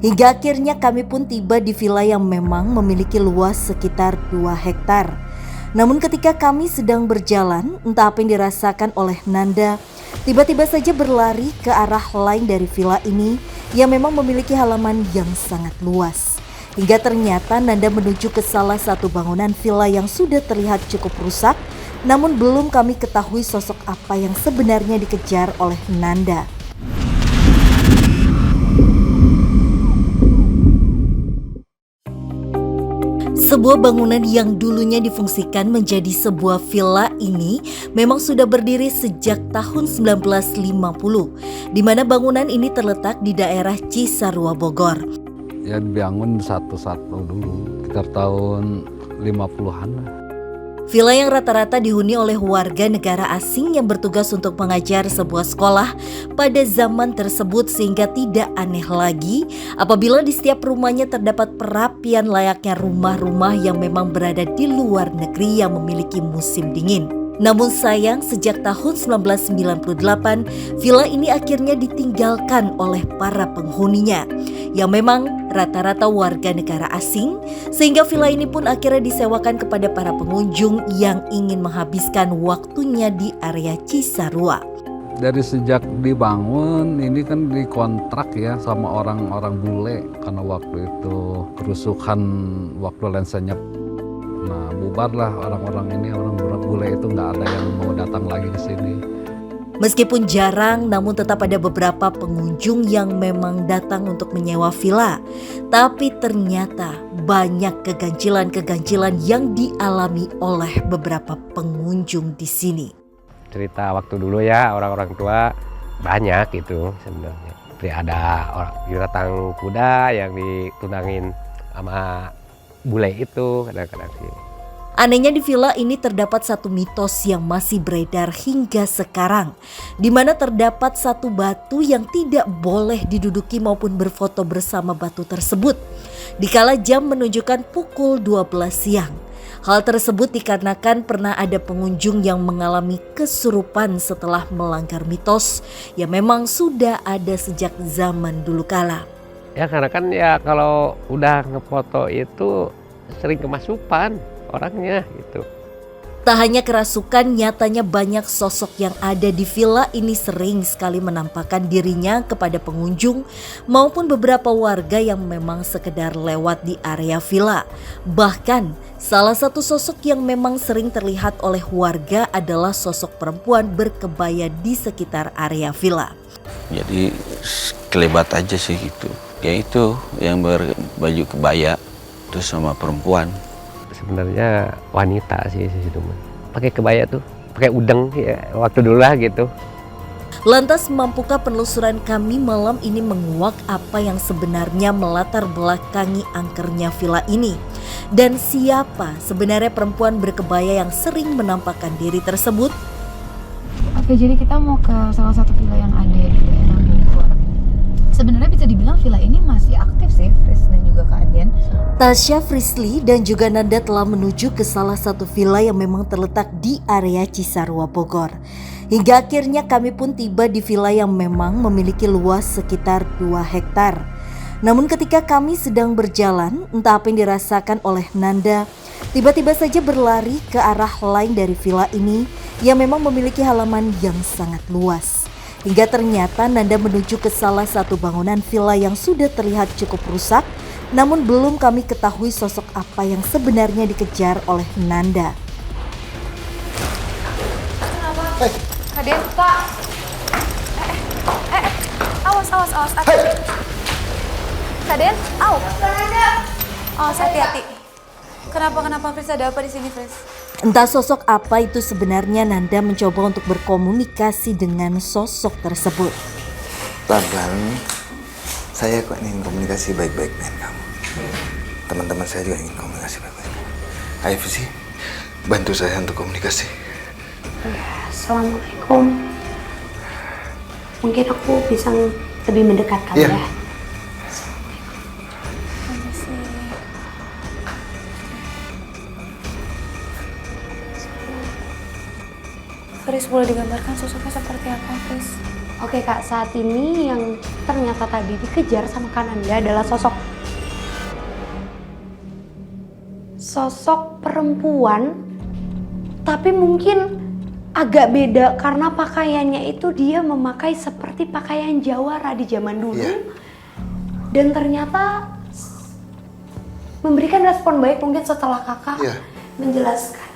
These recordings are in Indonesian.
Hingga akhirnya kami pun tiba di villa yang memang memiliki luas sekitar 2 hektar. Namun ketika kami sedang berjalan, entah apa yang dirasakan oleh Nanda, tiba-tiba saja berlari ke arah lain dari villa ini yang memang memiliki halaman yang sangat luas. Hingga ternyata Nanda menuju ke salah satu bangunan villa yang sudah terlihat cukup rusak, namun belum kami ketahui sosok apa yang sebenarnya dikejar oleh Nanda. Sebuah bangunan yang dulunya difungsikan menjadi sebuah villa ini memang sudah berdiri sejak tahun 1950, di mana bangunan ini terletak di daerah Cisarua, Bogor. Ya dibangun satu-satu dulu, sekitar tahun 50-an. Villa yang rata-rata dihuni oleh warga negara asing yang bertugas untuk mengajar sebuah sekolah pada zaman tersebut, sehingga tidak aneh lagi apabila di setiap rumahnya terdapat perapian layaknya rumah-rumah yang memang berada di luar negeri yang memiliki musim dingin. Namun sayang, sejak tahun 1998, villa ini akhirnya ditinggalkan oleh para penghuninya yang memang rata-rata warga negara asing, sehingga villa ini pun akhirnya disewakan kepada para pengunjung yang ingin menghabiskan waktunya di area Cisarua. Dari sejak dibangun ini kan dikontrak ya sama orang-orang bule, karena waktu itu kerusuhan waktu lensanya. Nah, bubarlah orang-orang ini, orang bule itu nggak ada yang mau datang lagi ke sini. Meskipun jarang, namun tetap ada beberapa pengunjung yang memang datang untuk menyewa villa. Tapi ternyata banyak keganjilan-keganjilan yang dialami oleh beberapa pengunjung di sini. Cerita waktu dulu ya, orang-orang tua banyak itu sebenarnya. Ada orang binatang kuda yang ditunangin sama bule itu kadang-kadang sih. Anehnya di villa ini terdapat satu mitos yang masih beredar hingga sekarang, di mana terdapat satu batu yang tidak boleh diduduki maupun berfoto bersama batu tersebut dikala jam menunjukkan pukul 12 siang. Hal tersebut dikarenakan pernah ada pengunjung yang mengalami kesurupan setelah melanggar mitos yang memang sudah ada sejak zaman dulu kala. Ya karena kan ya kalau udah ngefoto itu sering kemasukan orangnya gitu. Tak hanya kerasukan, nyatanya banyak sosok yang ada di villa ini sering sekali menampakkan dirinya kepada pengunjung maupun beberapa warga yang memang sekedar lewat di area villa. Bahkan salah satu sosok yang memang sering terlihat oleh warga adalah sosok perempuan berkebaya di sekitar area villa. Jadi kelebat aja sih gitu. Ya itu yang berbaju kebaya terus sama perempuan. Sebenarnya wanita sih situ mah. Pakai kebaya tuh, pakai udeng ya waktu dulu lah gitu. Lantas mampukah penelusuran kami malam ini menguak apa yang sebenarnya melatar belakangi angkernya villa ini? Dan siapa sebenarnya perempuan berkebaya yang sering menampakkan diri tersebut? Oke, jadi kita mau ke salah satu villa yang ada di daerah Bogor. Sebenarnya bisa dibilang villa ini masih aktif sih, Fris dan juga Kak Adian. Tasya, Frisly, dan juga Nanda telah menuju ke salah satu villa yang memang terletak di area Cisarua, Bogor. Hingga akhirnya kami pun tiba di villa yang memang memiliki luas sekitar 2 hektar. Namun ketika kami sedang berjalan, entah apa yang dirasakan oleh Nanda, tiba-tiba saja berlari ke arah lain dari villa ini yang memang memiliki halaman yang sangat luas. Hingga ternyata Nanda menuju ke salah satu bangunan villa yang sudah terlihat cukup rusak, namun belum kami ketahui sosok apa yang sebenarnya dikejar oleh Nanda. Hey. Kak, Kak. Awas. Hey. Kak Den, awas, hati-hati. Kenapa Fris, ada apa di sini, Fris? Entah sosok apa itu sebenarnya, Nanda mencoba untuk berkomunikasi dengan sosok tersebut. Pelan-pelan, saya kok ingin komunikasi baik-baik dengan kamu. Teman-teman saya juga ingin komunikasi baik-baik. Ayo Fusi, bantu saya untuk komunikasi. Assalamualaikum. Mungkin aku bisa lebih mendekat kali ya. Fris, boleh digambarkan sosoknya seperti apa, Fris? Oke Kak, saat ini yang ternyata tadi dikejar sama Kananda adalah sosok perempuan, tapi mungkin agak beda karena pakaiannya itu dia memakai seperti pakaian Jawara di zaman dulu. Dan ternyata memberikan respon baik mungkin setelah kakak menjelaskan.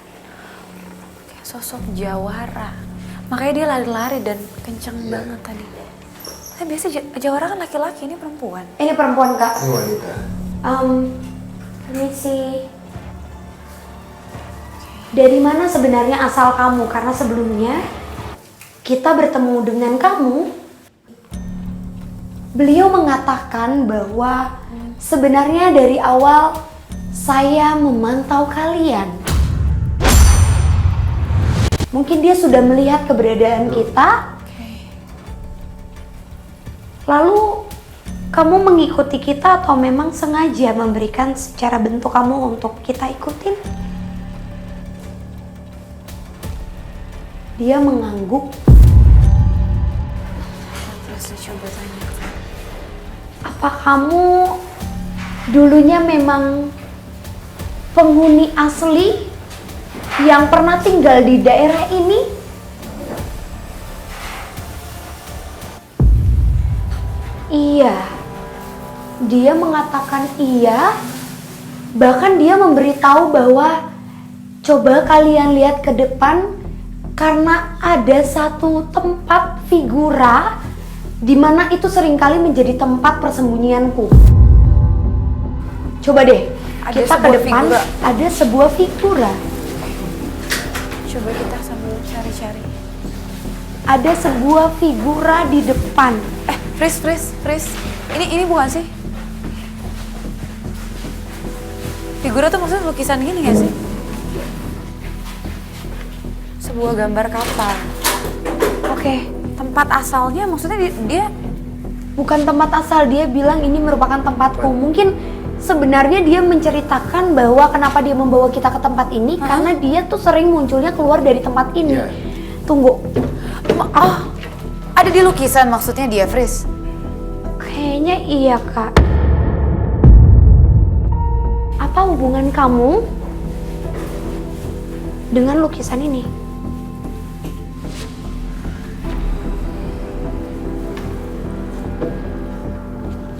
Sosok Jawara. Makanya dia lari-lari dan kenceng banget tadi. Tapi biasa Jawara kan laki-laki, ini perempuan. Ini perempuan Kak. Ini wanita. Permisi. Dari mana sebenarnya asal kamu? Karena sebelumnya kita bertemu dengan kamu. Beliau mengatakan bahwa sebenarnya dari awal saya memantau kalian. Mungkin dia sudah melihat keberadaan kita. Lalu kamu mengikuti kita atau memang sengaja memberikan secara bentuk kamu untuk kita ikutin? Dia mengangguk. Terus coba tanya. Apa kamu dulunya memang penghuni asli yang pernah tinggal di daerah ini? Iya. Dia mengatakan iya. Bahkan dia memberitahu bahwa coba kalian lihat ke depan karena ada satu tempat figura di mana itu seringkali menjadi tempat persembunyianku. Coba deh, kita ke depan figura. Ada sebuah figura. Coba kita sambil cari-cari. Ada sebuah figura di depan. Fris. Ini bukan sih? Figura tuh maksudnya lukisan gini gak sih? Sebuah gambar kapal. Oke. Tempat asalnya maksudnya dia bukan tempat asal, dia bilang ini merupakan tempatku. Mungkin sebenarnya dia menceritakan bahwa kenapa dia membawa kita ke tempat ini karena dia tuh sering munculnya keluar dari tempat ini. Tunggu. Oh, ada di lukisan maksudnya dia, Fris? Kayaknya iya, Kak. Apa hubungan kamu dengan lukisan ini?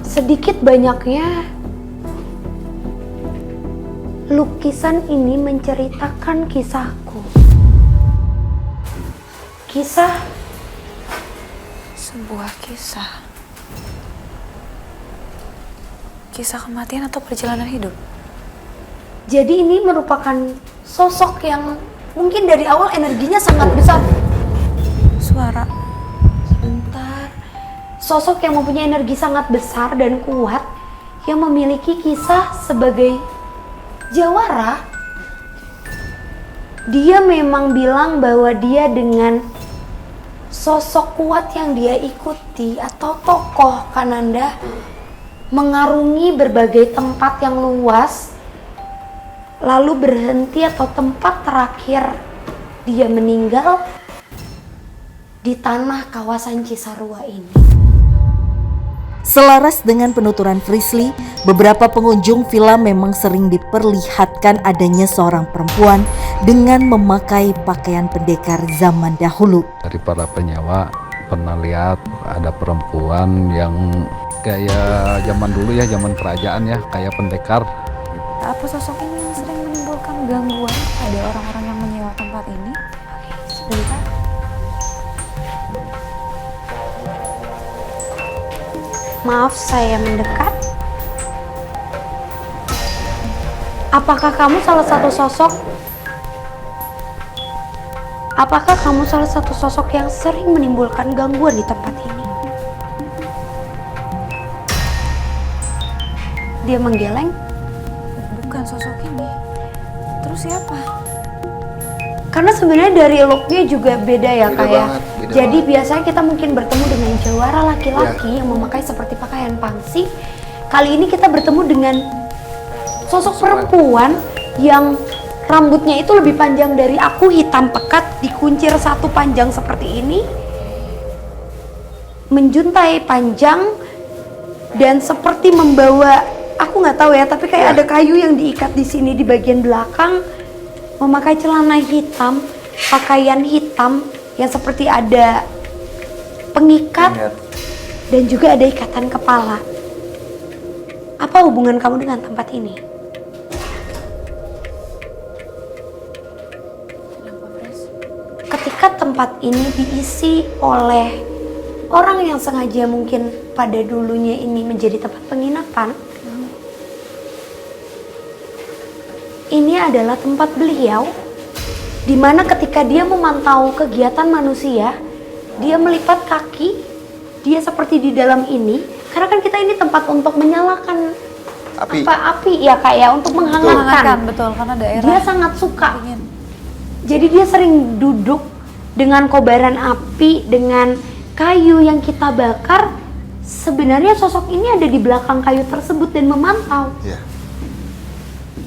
Sedikit banyaknya lukisan ini menceritakan kisahku. Sebuah kisah. Kisah kematian atau perjalanan hidup? Jadi ini merupakan sosok yang mungkin dari awal energinya sangat besar. Suara. Sebentar. Sosok yang mempunyai energi sangat besar dan kuat, yang memiliki kisah sebagai Jawara. Dia memang bilang bahwa dia dengan sosok kuat yang dia ikuti atau tokoh Kananda mengarungi berbagai tempat yang luas, lalu berhenti atau tempat terakhir dia meninggal di tanah kawasan Cisarua ini. Selaras dengan penuturan Frisly, beberapa pengunjung villa memang sering diperlihatkan adanya seorang perempuan dengan memakai pakaian pendekar zaman dahulu. Dari para penyewa pernah lihat ada perempuan yang kayak zaman dulu ya, zaman kerajaan ya, kayak pendekar. Apa sosok ini yang sering menimbulkan gangguan pada orang-orang yang menyewa tempat ini? Sebentar. Maaf saya mendekat. Apakah kamu salah satu sosok? Apakah kamu salah satu sosok yang sering menimbulkan gangguan di tempat ini? Dia menggeleng. Bukan sosok ini. Terus siapa? Karena sebenarnya dari looknya juga beda ya Beda Kak ya. banget, beda Jadi banget. biasanya kita mungkin bertemu dengan jawara laki-laki yang memakai seperti pakaian pangsi. Kali ini kita bertemu dengan sosok perempuan yang rambutnya itu lebih panjang dari aku, hitam pekat, dikuncir satu panjang seperti ini. menjuntai panjang dan seperti membawa, aku nggak tahu ya, tapi kayak ada kayu yang diikat di sini di bagian belakang, memakai celana hitam, pakaian hitam yang seperti ada pengikat dan juga ada ikatan kepala. Apa hubungan kamu dengan tempat ini? Ketika tempat ini diisi oleh orang yang sengaja mungkin pada dulunya ini menjadi tempat penginapan, ini adalah tempat beliau di mana ketika dia memantau kegiatan manusia, dia melipat kaki, dia seperti di dalam ini, karena kan kita ini tempat untuk menyalakan api ya Kak ya, untuk menghangatkan. Betul, karena daerah Dia sangat suka. dingin. Jadi dia sering duduk dengan kobaran api, dengan kayu yang kita bakar. Sebenarnya sosok ini ada di belakang kayu tersebut dan memantau. Iya.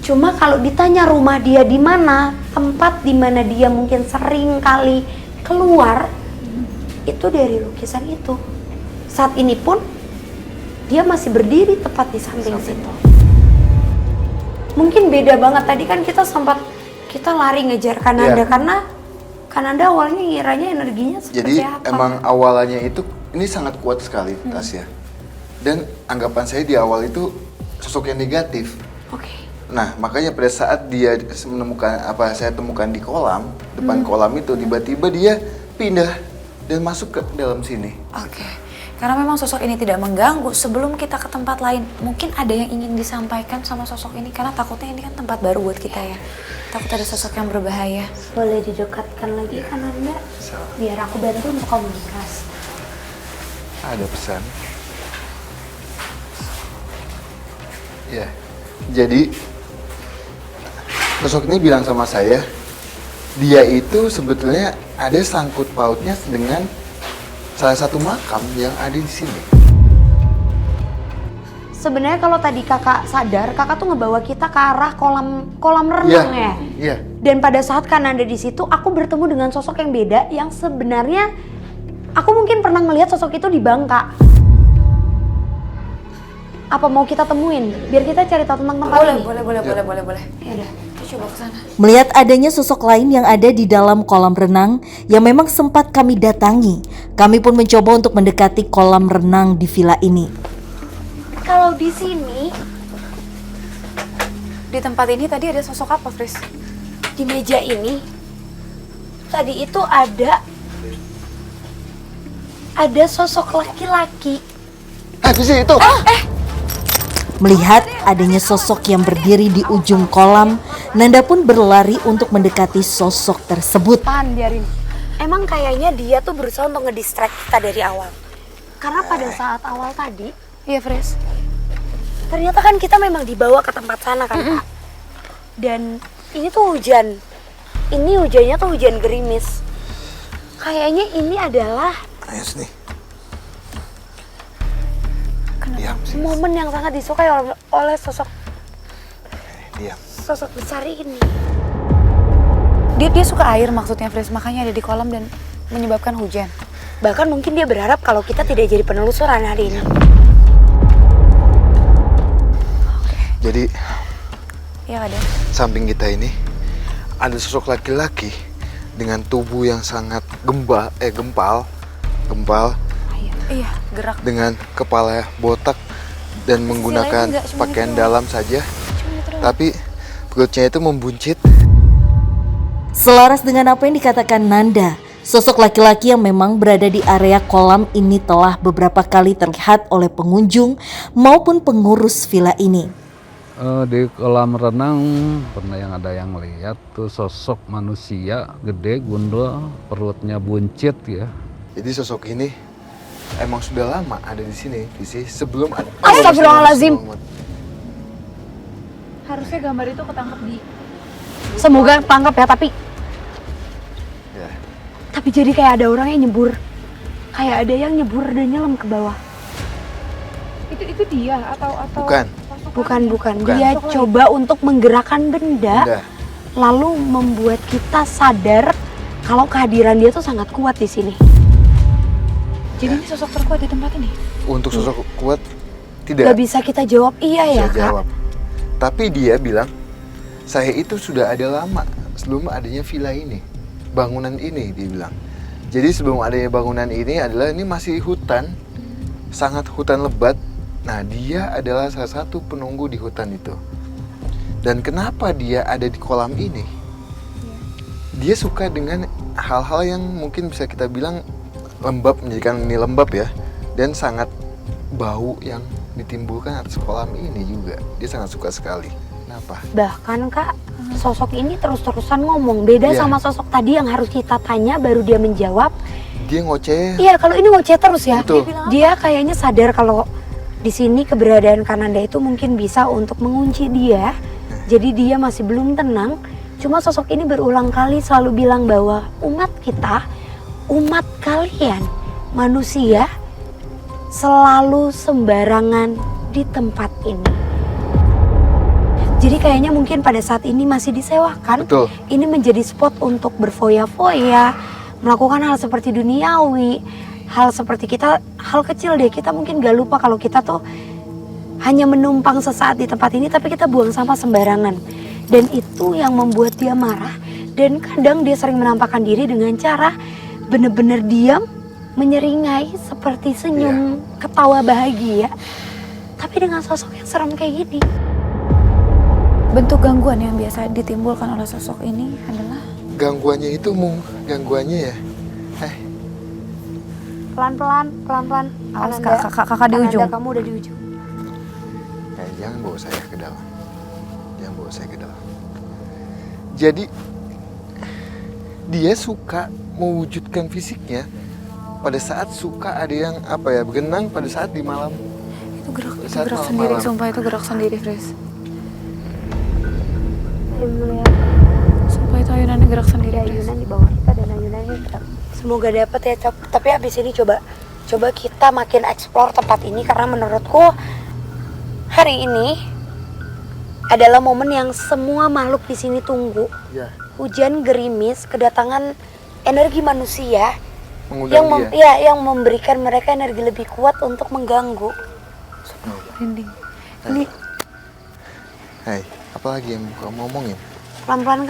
Cuma kalau ditanya rumah dia di mana, tempat di mana dia mungkin sering kali keluar, itu dari lukisan itu. Saat ini pun dia masih berdiri tepat di samping situ. Mungkin beda banget, tadi kan kita lari ngejar Kananda karena Kananda awalnya ngiranya energinya seperti Jadi apa. emang awalannya itu ini sangat kuat sekali Tasya. Dan anggapan saya di awal itu sosok yang negatif. Oke. Nah, makanya pada saat dia menemukan saya temukan di kolam, depan kolam itu tiba-tiba dia pindah dan masuk ke dalam sini. Oke. Karena memang sosok ini tidak mengganggu, sebelum kita ke tempat lain, mungkin ada yang ingin disampaikan sama sosok ini, karena takutnya ini kan tempat baru buat kita ya. Takut ada sosok yang berbahaya. Boleh didekatkan lagi Kananda? Biar aku bantu untuk komunikasi. Ada pesan. Ya. Jadi sosok ini bilang sama saya, dia itu sebetulnya ada sangkut pautnya dengan salah satu makam yang ada di sini. Sebenarnya kalau tadi kakak sadar, kakak tuh ngebawa kita ke arah kolam renang ya. Iya. Dan pada saat Kananda di situ, aku bertemu dengan sosok yang beda yang sebenarnya aku mungkin pernah melihat sosok itu di Bangka. Apa mau kita temuin? Biar kita cari tahu tentang tempat ini. Boleh. Ya udah. Kita coba ke sana. Melihat adanya sosok lain yang ada di dalam kolam renang yang memang sempat kami datangi, kami pun mencoba untuk mendekati kolam renang di villa ini. Kalau di sini, Di tempat ini tadi ada sosok apa, Fris? di meja ini, tadi itu ada sosok laki-laki. Di sini itu. Melihat adanya sosok yang berdiri di ujung kolam, Nanda pun berlari untuk mendekati sosok tersebut. Tahan, biarin. Emang kayaknya dia tuh berusaha untuk ngedistract kita dari awal. Karena pada saat awal tadi, Iya, Fris. ternyata kan kita memang dibawa ke tempat sana kan, Kak. Dan ini tuh hujan. Ini hujannya tuh hujan gerimis. Kayaknya ini adalah Ayo sini. Kenapa? Diam sini. momen yang sangat disukai oleh sosok Diam. besar ini. Dia suka air maksudnya, Fris. Makanya ada di kolam dan menyebabkan hujan. Bahkan mungkin dia berharap kalau kita tidak jadi penelusuran hari ini. Jadi Iya, ada. samping kita ini ada sosok laki-laki dengan tubuh yang sangat gempal, Iya, gerak. dengan kepala botak dan menggunakan enggak, cuma pakaian itu dalam saja, tapi perutnya itu membuncit. Selaras dengan apa yang dikatakan Nanda, sosok laki-laki yang memang berada di area kolam ini telah beberapa kali terlihat oleh pengunjung maupun pengurus villa ini. Di kolam renang pernah ada yang lihat tuh sosok manusia gede, gundul, perutnya buncit ya. Jadi sosok ini emang sudah lama ada di sini, sebelum ada. Astagfirullahaladzim. Harusnya gambar itu ketangkep di... Semoga tangkap ya, tapi Ya. tapi jadi kayak ada orang yang nyebur. Kayak ada yang nyebur dan nyelam ke bawah. Itu dia atau Bukan. Dia coba untuk menggerakkan benda, lalu membuat kita sadar kalau kehadiran dia tuh sangat kuat di sini. Jadi ini sosok terkuat di tempat ini? Untuk sosok kuat Gak tidak bisa kita jawab iya ya bisa Kak. jawab. Tapi dia bilang, saya itu sudah ada lama sebelum adanya villa ini, bangunan ini dia bilang. Jadi sebelum adanya bangunan ini adalah ini masih hutan, sangat hutan lebat. Nah dia adalah salah satu penunggu di hutan itu. Dan kenapa dia ada di kolam ini? Dia suka dengan hal-hal yang mungkin bisa kita bilang lembab, menjadikan ini lembab ya. Dan sangat bau yang ditimbulkan atas kolam ini juga. Dia sangat suka sekali. Kenapa? Bahkan Kak, sosok ini terus-terusan ngomong. Beda Iya. sama sosok tadi yang harus kita tanya baru dia menjawab. Dia ngoceh. Iya, kalau ini ngoceh terus ya. Betul. Dia kayaknya sadar kalau di sini keberadaan Kananda itu mungkin bisa untuk mengunci dia. Jadi dia masih belum tenang. Cuma sosok ini berulang kali selalu bilang bahwa umat kita, umat kalian, manusia selalu sembarangan di tempat ini. Jadi kayaknya mungkin pada saat ini masih disewakan. Betul. Ini menjadi spot untuk berfoya-foya, melakukan hal seperti duniawi, hal seperti kita, hal kecil deh. Kita mungkin gak lupa kalau kita tuh hanya menumpang sesaat di tempat ini, tapi kita buang sampah sembarangan. Dan itu yang membuat dia marah. Dan kadang dia sering menampakkan diri dengan cara bener-bener diam, menyeringai seperti senyum, ketawa bahagia. Tapi dengan sosok yang serem kayak gini. Bentuk gangguan yang biasa ditimbulkan oleh sosok ini adalah Gangguannya itu gangguannya ya. Pelan-pelan. Awas, Ananda, kakak di ujung. Ananda, kamu udah di ujung. Jangan bawa saya ke dalam. Jangan bawa saya ke dalam. Jadi dia suka mewujudkan fisiknya pada saat suka ada yang berenang pada saat di malam. Itu gerak Saat sendiri, malam-malam. sumpah itu gerak sendiri, Fris. Ya. Sumpah itu ayunannya gerak sendiri, Ada Fris. ayunan di bawah kita dan ayunannya gerak. Semoga dapat ya, tapi abis ini coba kita makin explore tempat ini karena menurutku hari ini adalah momen yang semua makhluk di sini tunggu. Ya, Hujan gerimis, kedatangan energi manusia mengundang dia. yang memberikan mereka energi lebih kuat untuk mengganggu. Merinding. Ini Hai, apalagi yang kamu ngomongin? pelan-pelan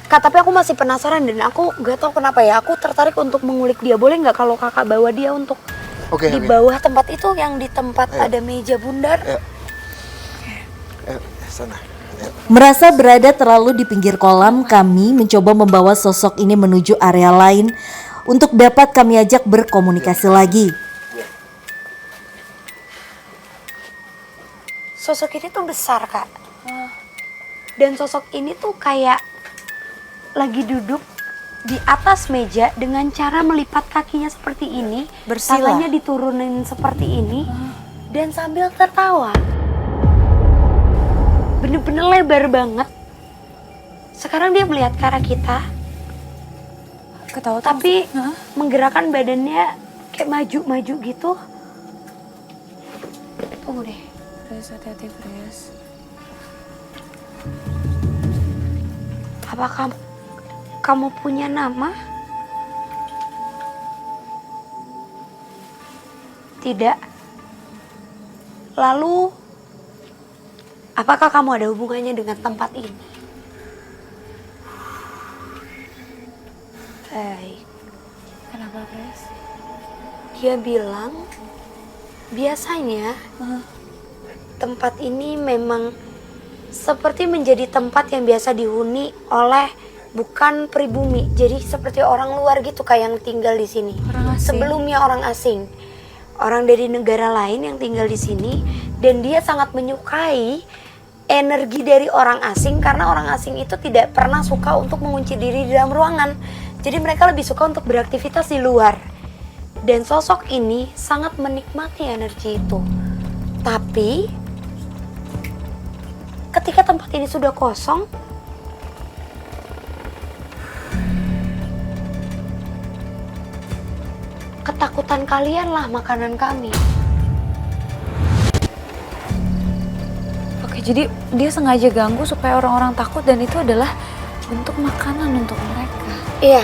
Kak, tapi aku masih penasaran dan aku gak tahu kenapa ya. Aku tertarik untuk mengulik dia. Boleh nggak kalau kakak bawa dia untuk Oke, di oke. bawah tempat itu yang di tempat Ayo. ada meja bundar? Sana. Ayo. Merasa berada terlalu di pinggir kolam, kami mencoba membawa sosok ini menuju area lain untuk dapat kami ajak berkomunikasi lagi. Sosok ini tuh besar Kak. Dan sosok ini tuh kayak lagi duduk di atas meja dengan cara melipat kakinya seperti ini, Bersila. tangannya diturunin seperti ini, dan sambil tertawa. Bener-bener lebar banget. Sekarang dia melihat ke arah kita, Ketawa tuh tapi maksud- Hah? menggerakkan badannya kayak maju-maju gitu. Tunggu deh. Fris, hati-hati, Fris. Apa kamu punya nama? Tidak. Lalu, apakah kamu ada hubungannya dengan tempat ini? Baik. Kenapa, Fris? Dia bilang, biasanya tempat ini memang seperti menjadi tempat yang biasa dihuni oleh bukan pribumi. Jadi seperti orang luar gitu kayak yang tinggal di sini. Orang asing. Sebelumnya orang asing. Orang dari negara lain yang tinggal di sini dan dia sangat menyukai energi dari orang asing karena orang asing itu tidak pernah suka untuk mengunci diri di dalam ruangan. Jadi mereka lebih suka untuk beraktivitas di luar. Dan sosok ini sangat menikmati energi itu. Tapi ketika tempat ini sudah kosong, ketakutan kalianlah makanan kami. Oke, jadi dia sengaja ganggu supaya orang-orang takut dan itu adalah bentuk makanan untuk mereka. Iya.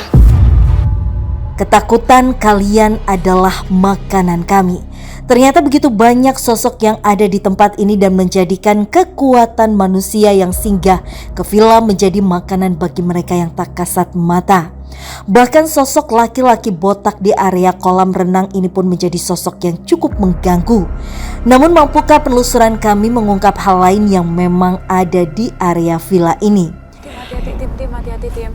Ketakutan kalian adalah makanan kami. Ternyata begitu banyak sosok yang ada di tempat ini dan menjadikan kekuatan manusia yang singgah ke villa menjadi makanan bagi mereka yang tak kasat mata. Bahkan sosok laki-laki botak di area kolam renang ini pun menjadi sosok yang cukup mengganggu. Namun mampukah penelusuran kami mengungkap hal lain yang memang ada di area villa ini? Tim, hati-hati, Tim.